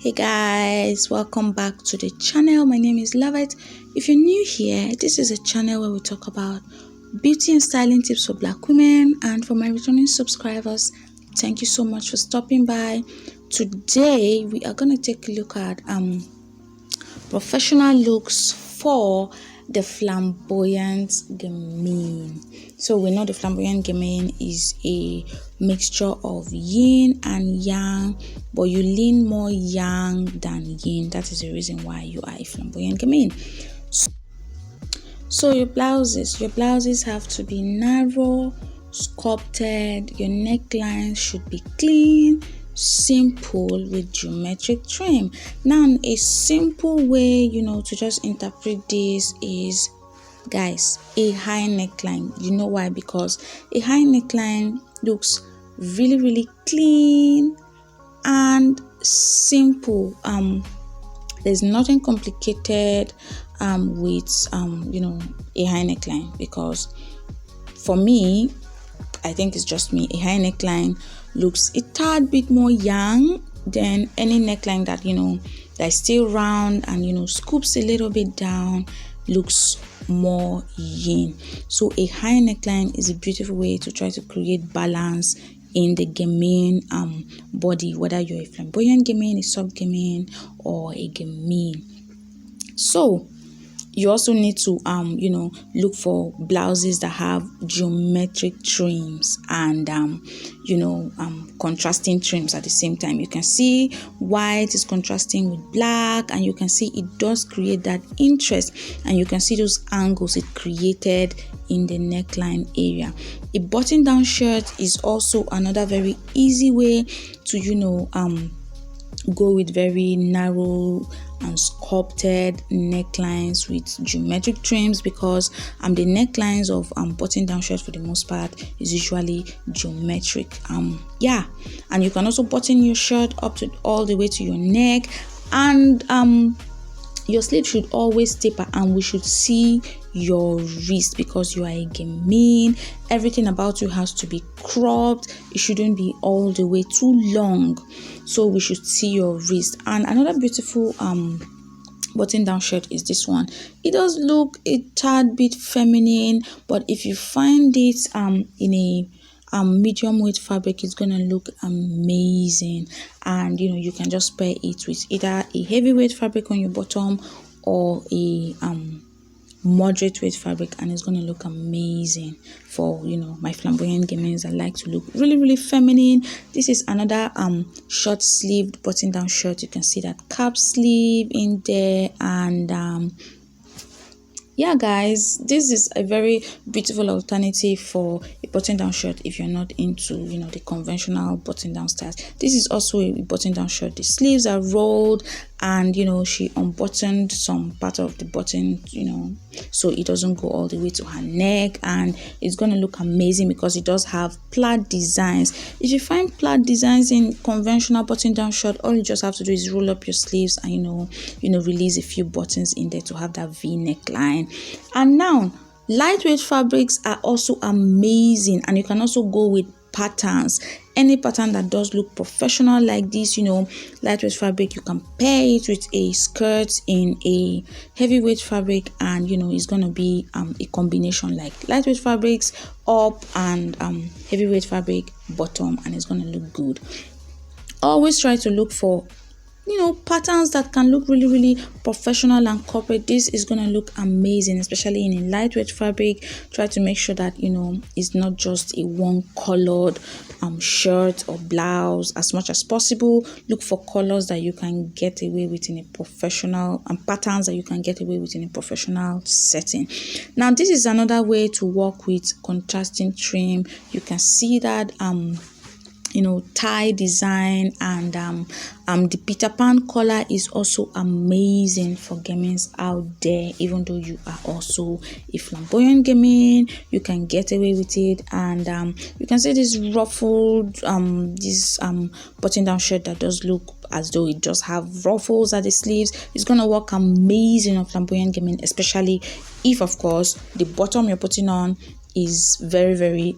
Hey guys, welcome back to the channel. My name is Lovett. If you're new here, this is a channel where we talk about beauty and styling tips for black women. And for my returning subscribers, thank you so much for stopping by. Today we are going to take a look at professional looks for the flamboyant gamine. So we know the flamboyant gamine is a mixture of yin and yang, but you lean more yang than yin. That is the reason why you are a flamboyant gamine. So your blouses have to be narrow, sculpted. Your neckline should be clean, simple with geometric trim. Now a simple way to just interpret this is, guys, a high neckline. You know why? Because a high neckline looks really clean and simple. There's nothing complicated with a high neckline, because for me, I think it's just me, a high neckline looks a tad bit more yang than any neckline that that's still round and scoops a little bit down, looks more yin. So a high neckline is a beautiful way to try to create balance in the gamine body, whether you're a flamboyant gamine, a soft gamine, or a gamine. So you also need to look for blouses that have geometric trims and contrasting trims at the same time. You can see white is contrasting with black, and you can see it does create that interest, and you can see those angles it created in the neckline area. A button down shirt is also another very easy way to go with very narrow and sculpted necklines with geometric trims, because the necklines of button down shirt for the most part is usually geometric. And you can also button your shirt up to all the way to your neck, and your sleeve should always taper, and we should see your wrist, because you are a gamine. Everything about you has to be cropped. It shouldn't be all the way too long, so we should see your wrist. And another beautiful button down shirt is this one. It does look a tad bit feminine, but if you find it in a medium weight fabric, it's gonna look amazing. And you can just pair it with either a heavyweight fabric on your bottom or a moderate weight fabric, and it's gonna look amazing for my flamboyant gamines that like to look really feminine. This is another short sleeved button down shirt. You can see that cap sleeve in there, and yeah guys, this is a very beautiful alternative for a button down shirt if you're not into the conventional button down styles. This is also a button down shirt. The sleeves are rolled, and she unbuttoned some part of the button so it doesn't go all the way to her neck, and it's going to look amazing because it does have plaid designs. If you find plaid designs in conventional button down shirt, all you just have to do is roll up your sleeves and release a few buttons in there to have that V neckline. And now lightweight fabrics are also amazing, and you can also go with patterns. Any pattern that does look professional like this, lightweight fabric, you can pair it with a skirt in a heavyweight fabric, and it's going to be a combination like lightweight fabrics up and heavyweight fabric bottom, and it's going to look good. Always try to look for patterns that can look really professional and corporate. This is going to look amazing, especially in a lightweight fabric. Try to make sure that it's not just a one colored shirt or blouse. As much as possible, look for colors that you can get away with in a professional, and patterns that you can get away with in a professional setting. Now this is another way to work with contrasting trim. You can see that tie design, and the Peter Pan collar is also amazing for gamines out there. Even though you are also a flamboyant gamine, you can get away with it. And you can see this ruffled this button down shirt that does look as though it just have ruffles at the sleeves. It's gonna work amazing on flamboyant gamine, especially if of course the bottom you're putting on is very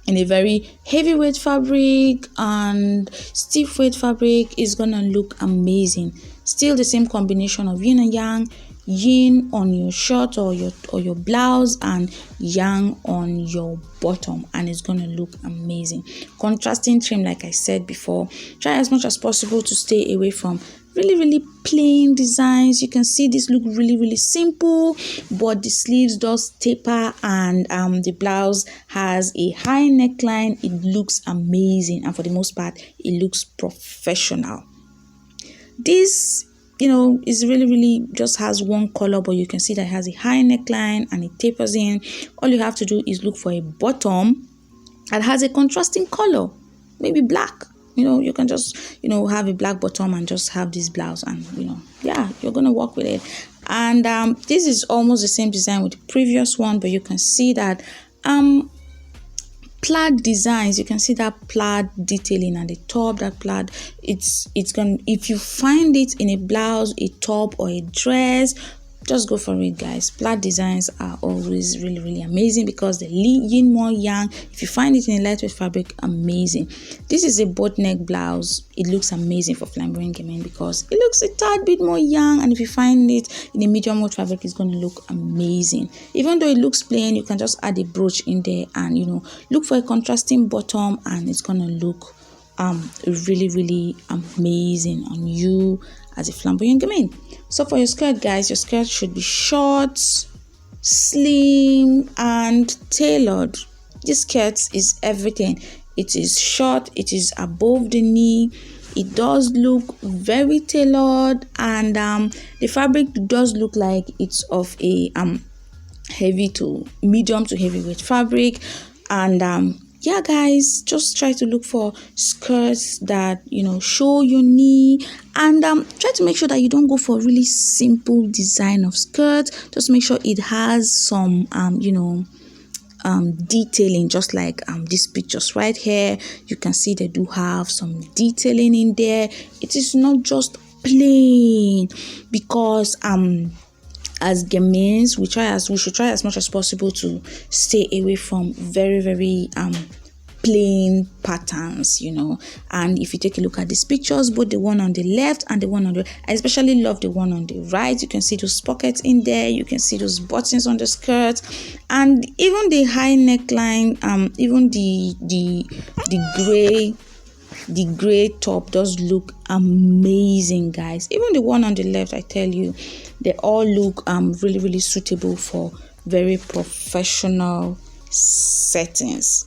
in a very heavyweight fabric and stiff weight fabric, is gonna look amazing. Still the same combination of yin and yang, yin on your shirt or your blouse and yang on your bottom, and it's gonna look amazing. Contrasting trim, like I said before, try as much as possible to stay away from really plain designs. You can see this look really simple, but the sleeves does taper, and the blouse has a high neckline. It looks amazing, and for the most part it looks professional. This is really just has one color, but you can see that it has a high neckline and it tapers in. All you have to do is look for a bottom that has a contrasting color, maybe black. You can just have a black bottom and just have this blouse, and yeah, you're gonna work with it. And this is almost the same design with the previous one, but you can see that plaid designs, you can see that plaid detailing at the top. That plaid, it's gonna, if you find it in a blouse, a top, or a dress, just go for it, guys. Plaid designs are always really amazing because they yin more yang. If you find it in a lightweight fabric, amazing. This is a boat neck blouse. It looks amazing for Flamboyant Gamines because it looks a tad bit more yang, and if you find it in a medium weight fabric, it's going to look amazing. Even though it looks plain, you can just add a brooch in there and look for a contrasting bottom, and it's going to look really amazing on you as a Flamboyant Gamines. So for your skirt, guys, your skirt should be short, slim, and tailored. This skirt is everything. It is short, it is above the knee, it does look very tailored, and the fabric does look like it's of a heavy to medium to heavyweight fabric. And yeah, guys, just try to look for skirts that show your knee, and try to make sure that you don't go for really simple design of skirt. Just make sure it has some detailing, just like these pictures right here. You can see they do have some detailing in there. It is not just plain, because as Gamines, we should try as much as possible to stay away from very plain patterns, and if you take a look at these pictures, both the one on the left and the one on the, I especially love the one on the right. You can see those pockets in there, you can see those buttons on the skirt, and even the high neckline, even the gray top does look amazing, guys. Even the one on the left, I tell you, they all look really suitable for very professional settings.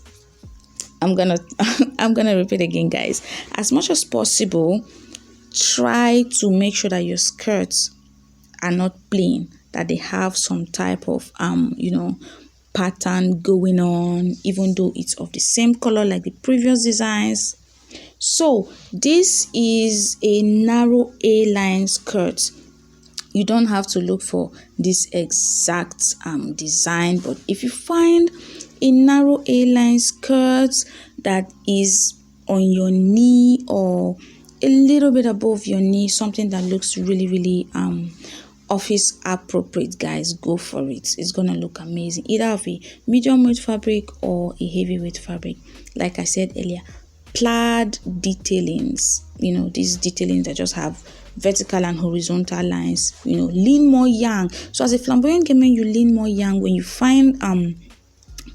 I'm gonna repeat again, guys. As much as possible, try to make sure that your skirts are not plain, that they have some type of pattern going on, even though it's of the same color like the previous designs. So this is a narrow A-line skirt. You don't have to look for this exact design, but if you find a narrow A-line skirt that is on your knee or a little bit above your knee, something that looks really office appropriate, guys, go for it. It's gonna look amazing, either of a medium weight fabric or a heavyweight fabric. Like I said earlier, plaid detailings, these detailings that just have vertical and horizontal lines, lean more yang. So as a Flamboyant Gamines, you lean more yang when you find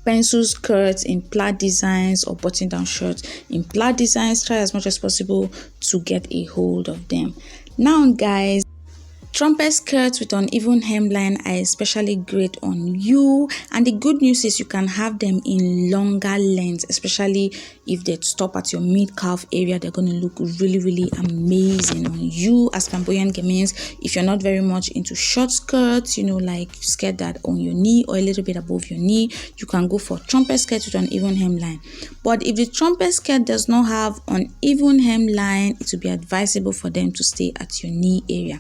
pencil skirts in plaid designs or button down shirts in plaid designs. Try as much as possible to get a hold of them. Now, guys, trumpet skirts with uneven hemline are especially great on you, and the good news is you can have them in longer lengths, especially if they stop at your mid-calf area. They're going to look really amazing on you as Flamboyant Gamines. If you're not very much into short skirts, like skirt that on your knee or a little bit above your knee, you can go for trumpet skirts with uneven hemline. But if the trumpet skirt does not have uneven hemline, it will be advisable for them to stay at your knee area.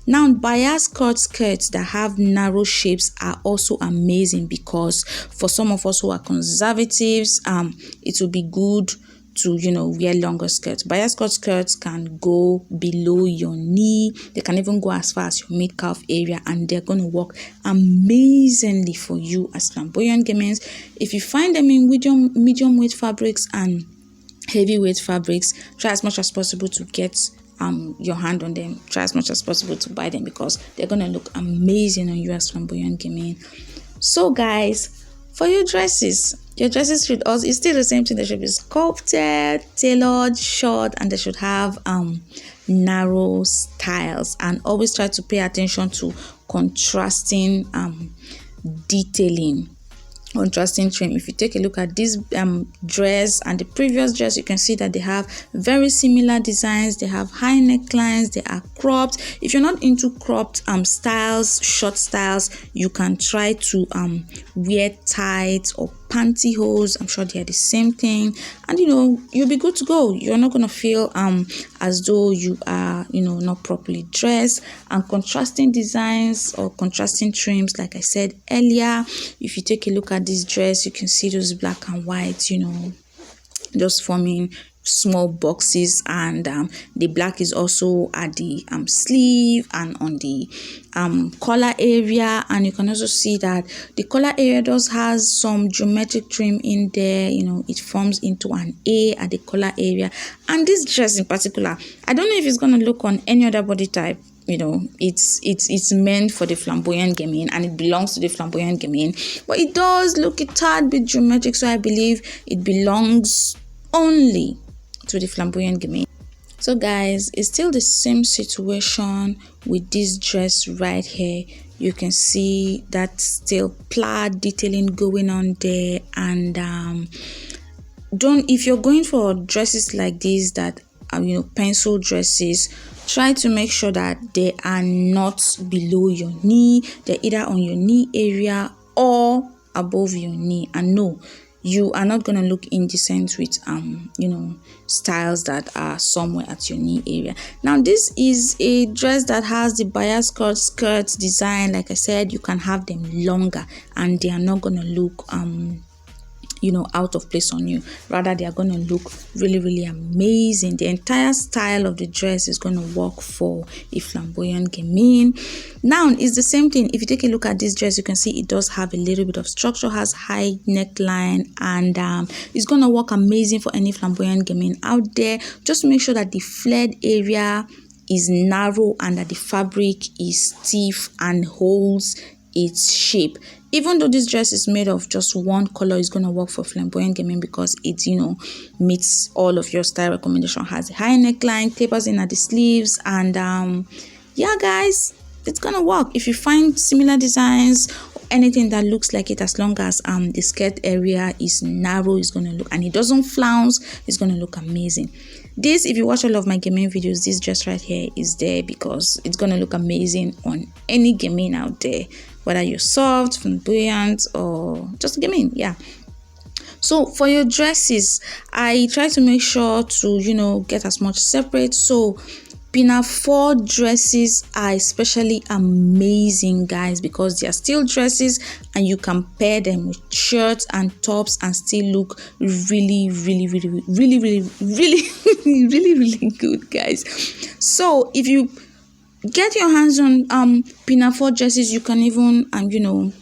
Now, bias cut skirts that have narrow shapes are also amazing, because for some of us who are conservatives, it will be good to wear longer skirts. Bias cut skirts can go below your knee. They can even go as far as your mid-calf area, and they're going to work amazingly for you as flamboyant gamines. If you find them in medium weight fabrics and heavyweight fabrics, try as much as possible to get your hand on them. Try as much as possible to buy them, because they're going to look amazing on you as flamboyant gamine. So guys, for your dresses should also, it's still the same thing. They should be sculpted, tailored, short, and they should have narrow styles. And always try to pay attention to contrasting detailing, contrasting trim. If you take a look at this dress and the previous dress, you can see that they have very similar designs. They have high necklines, they are cropped. If you're not into cropped styles, short styles, you can try to wear tight or pantyhose. I'm sure they are the same thing, and you'll be good to go. You're not gonna feel as though you are not properly dressed. And contrasting designs or contrasting trims, like I said earlier, if you take a look at this dress, you can see those black and white just forming small boxes, and the black is also at the sleeve and on the collar area. And you can also see that the collar area has some geometric trim in there. It forms into an A at the collar area. And this dress in particular, I don't know if it's going to look on any other body type. It's meant for the flamboyant gamine, and it belongs to the flamboyant gamine, but it does look a tad bit geometric, so I believe it belongs only to the flamboyant gamine. So guys, it's still the same situation with this dress right here. You can see that still plaid detailing going on there. And if you're going for dresses like this that are pencil dresses, try to make sure that they are not below your knee. They're either on your knee area or above your knee. And no, you are not going to look indecent with styles that are somewhere at your knee area. Now, this is a dress that has the bias cut skirt design. Like I said, you can have them longer and they are not going to look out of place on you. Rather, they are going to look really, really amazing. The entire style of the dress is going to work for a flamboyant gamine. Now, it's the same thing. If you take a look at this dress, you can see it does have a little bit of structure, has high neckline, and it's going to work amazing for any flamboyant gamine out there. Just make sure that the flared area is narrow and that the fabric is stiff and holds its shape. Even though this dress is made of just one color, it's going to work for flamboyant gamine because it meets all of your style recommendation. Has a high neckline, tapers in at the sleeves, and yeah guys, it's gonna work. If you find similar designs, anything that looks like it, as long as the skirt area is narrow, is gonna look, and it doesn't flounce, it's gonna look amazing. This, if you watch all of my gamine videos, this dress right here is there because it's gonna look amazing on any gamine out there, whether you're soft, flamboyant, or just gamine. Yeah. So for your dresses, I try to make sure to get as much separate. So pinafore dresses are especially amazing, guys, because they are still dresses and you can pair them with shirts and tops and still look really, really, really, really, really, really, really, really good, guys. So if you get your hands on pinafore dresses, you can even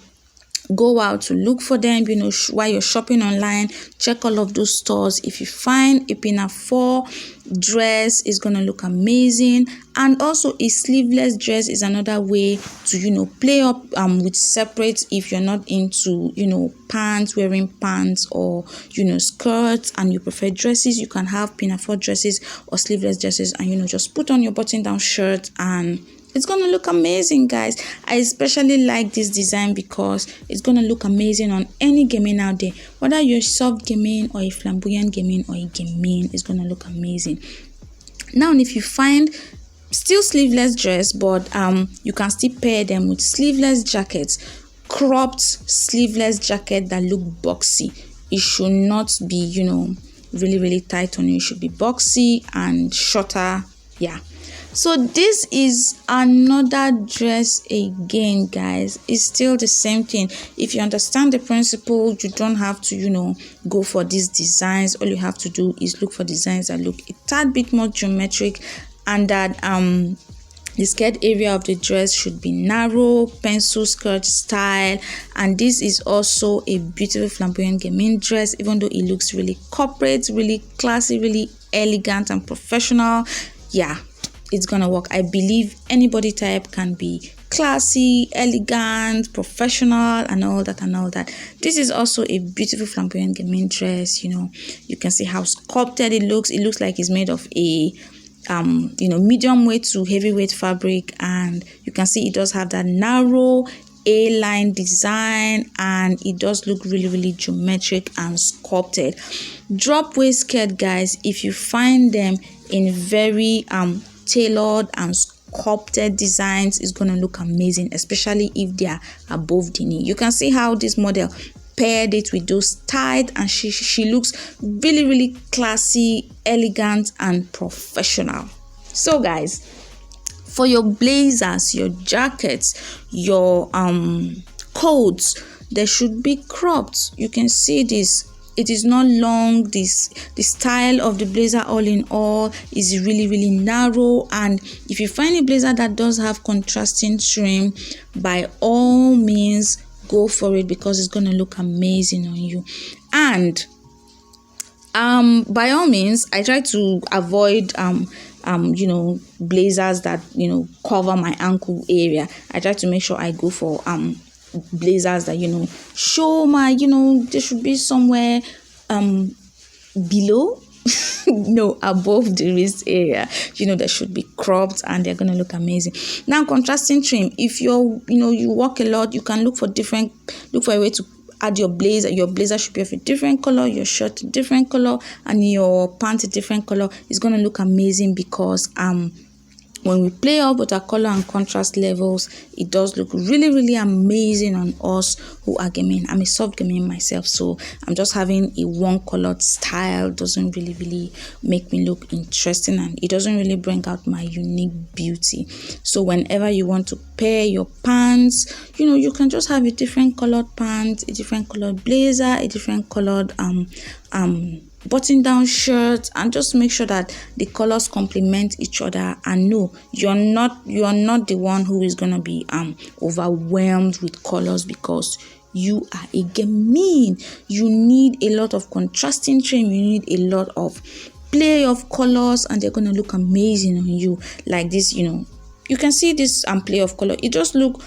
go out to look for them, while you're shopping online. Check all of those stores. If you find a pinafore dress, is gonna look amazing. And also a sleeveless dress is another way to play up with separate. If you're not into wearing pants or skirts, and you prefer dresses, you can have pinafore dresses or sleeveless dresses, and just put on your button down shirt and it's gonna look amazing, guys. I especially like this design because it's gonna look amazing on any gamine out there, whether you're a soft gamine or a flamboyant gamine or a gamine, it's gonna look amazing. Now, if you find still sleeveless dress, but you can still pair them with sleeveless jackets, cropped sleeveless jacket that look boxy. It should not be really, really tight on you. It should be boxy and shorter. Yeah. So this is another dress again, guys. It's still the same thing. If you understand the principle, you don't have to, go for these designs. All you have to do is look for designs that look a tad bit more geometric, and that the skirt area of the dress should be narrow, pencil skirt style. And this is also a beautiful flamboyant gamine dress, even though it looks really corporate, really classy, really elegant and professional. Yeah, it's gonna work. I believe any body type can be classy, elegant, professional, and all that. This is also a beautiful flamboyant gamine dress. You can see how sculpted it looks. It looks like it's made of a medium weight to heavyweight fabric, and you can see it does have that narrow A-line design, and it does look really, really geometric and sculpted. Drop waist skirt, guys, if you find them in very tailored and sculpted designs, is going to look amazing, especially if they are above the knee. You can see how this model paired it with those tight, and she looks really, really classy, elegant, and professional. So guys, for your blazers, your jackets, your coats, they should be cropped. You can see this. It is not long. The style of the blazer, all in all, is really, really narrow. And if you find a blazer that does have contrasting trim, by all means go for it, because it's going to look amazing on you. And by all means, I try to avoid blazers that cover my ankle area. I try to make sure I go for blazers that show my they should be somewhere below no, above the wrist area. They should be cropped, and they're gonna look amazing. Now, contrasting trim. If you walk a lot, you can look for a way to add your blazer. Your blazer should be of a different color, your shirt a different color, and your pants a different color. It's gonna look amazing, because when we play up with our color and contrast levels, it does look really, really amazing on us who are gamine. I'm a soft gamine myself, so I'm just having a one-colored style doesn't really, really make me look interesting, and it doesn't really bring out my unique beauty. So whenever you want to pair your pants, you can just have a different colored pants, a different colored blazer, a different colored button-down shirt, and just make sure that the colors complement each other. And no, you're not the one who is gonna be overwhelmed with colors, because you are a gamine. You need a lot of contrasting trim. You need a lot of play of colors, and they're gonna look amazing on you. Like this, you can see this play of color. It just look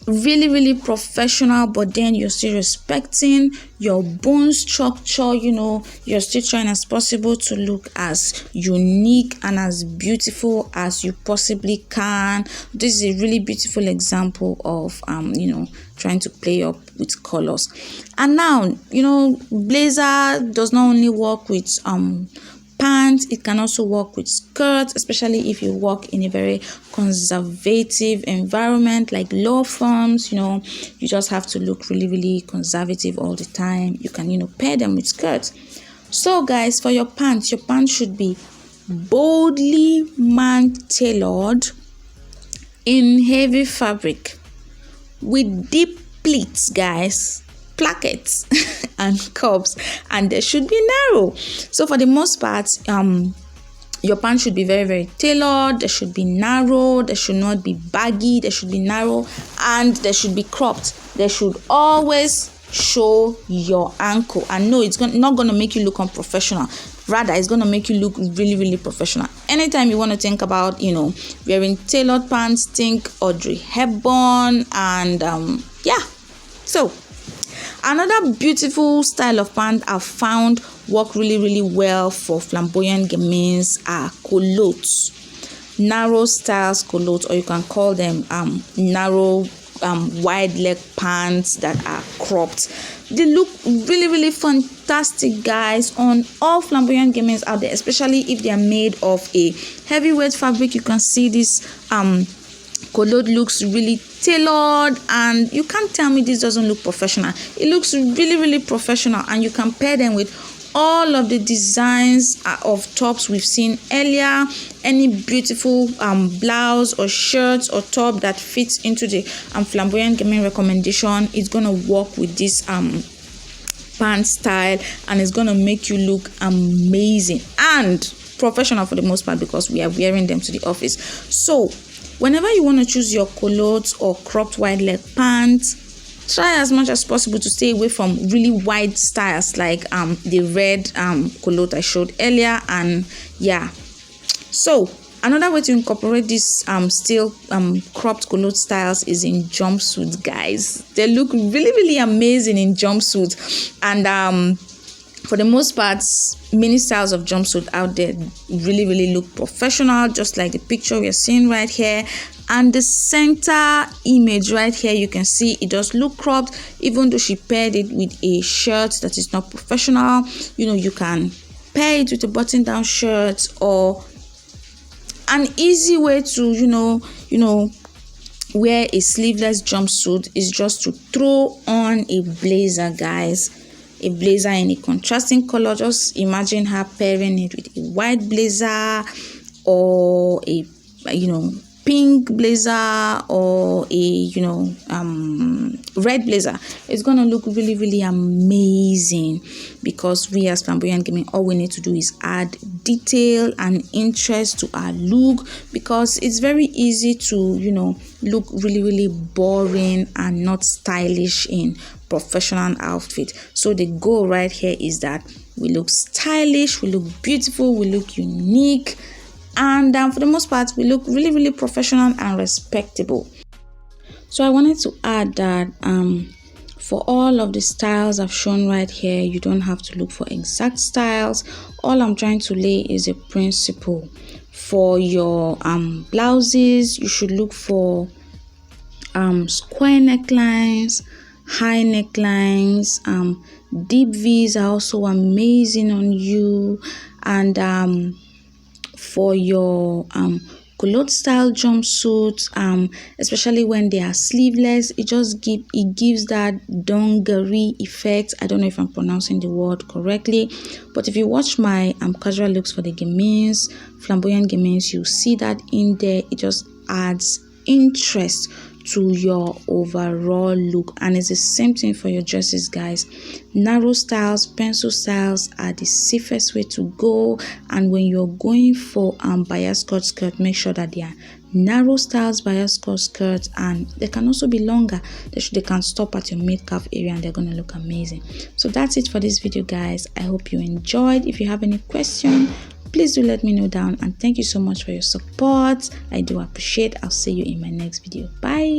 really, really professional, but then you're still respecting your bone structure. You're still trying as possible to look as unique and as beautiful as you possibly can. This is a really beautiful example of trying to play up with colors. And now, blazer does not only work with pants, it can also work with skirts, especially if you work in a very conservative environment like law firms. You just have to look really, really conservative all the time. You can pair them with skirts. So guys, for your pants should be boldly man-tailored in heavy fabric with deep pleats, guys, plackets and cups, and they should be narrow. So for the most part, your pants should be very, very tailored. They should be narrow. They should not be baggy. They should be narrow, and they should be cropped. They should always show your ankle. And no, it's not going to make you look unprofessional. Rather, it's going to make you look really, really professional. Anytime you want to think about wearing tailored pants, think Audrey Hepburn. And so another beautiful style of pants I've found work really, really well for flamboyant gamines are culottes. Narrow styles culottes, or you can call them narrow wide leg pants that are cropped. They look really, really fantastic, guys, on all flamboyant gamines out there, especially if they are made of a heavyweight fabric. You can see this culotte looks really tailored, and you can't tell me this doesn't look professional. It looks really, really professional, and you can pair them with all of the designs of tops we've seen earlier. Any beautiful blouse or shirt or top that fits into the flamboyant gaming recommendation is gonna work with this pant style, and it's gonna make you look amazing and professional for the most part, because we are wearing them to the office. So whenever you want to choose your culottes or cropped wide leg pants, try as much as possible to stay away from really wide styles like the red culotte I showed earlier. And yeah, so another way to incorporate these still cropped culotte styles is in jumpsuits, guys. They look really amazing in jumpsuits, and for the most part, many styles of jumpsuit out there really look professional, just like the picture we're seeing right here. And the center image right here, you can see it does look cropped, even though she paired it with a shirt that is not professional. You know, you can pair it with a button-down shirt, or an easy way to you know wear a sleeveless jumpsuit is just to throw on a blazer, guys. A blazer in a contrasting color. Just imagine her pairing it with a white blazer, or a pink blazer, or a red blazer. It's gonna look really amazing, because we as Flamboyant Gaming, all we need to do is add detail and interest to our look, because it's very easy to look really boring and not stylish in professional outfit. So the goal right here is that we look stylish, we look beautiful, we look unique, and for the most part we look really professional and respectable. So I wanted to add that for all of the styles I've shown right here, you don't have to look for exact styles. All I'm trying to lay is a principle. For your blouses, you should look for square necklines, high necklines. Deep V's are also amazing on you. And for your culotte style jumpsuits, especially when they are sleeveless, it gives that dungaree effect. I don't know if I'm pronouncing the word correctly, but if you watch my casual looks for the Gamines, Flamboyant Gamines, you see that in there. It just adds interest to your overall look. And it's the same thing for your dresses, guys. Narrow styles, pencil styles are the safest way to go. And when you're going for bias skirt, make sure that they are narrow styles, bias skirts, and they can also be longer. They can stop at your mid-calf area, and they're gonna look amazing. So that's it for this video, guys. I hope you enjoyed. If you have any question, please do let me know down, and thank you so much for your support. I do appreciate. I'll see you in my next video. Bye.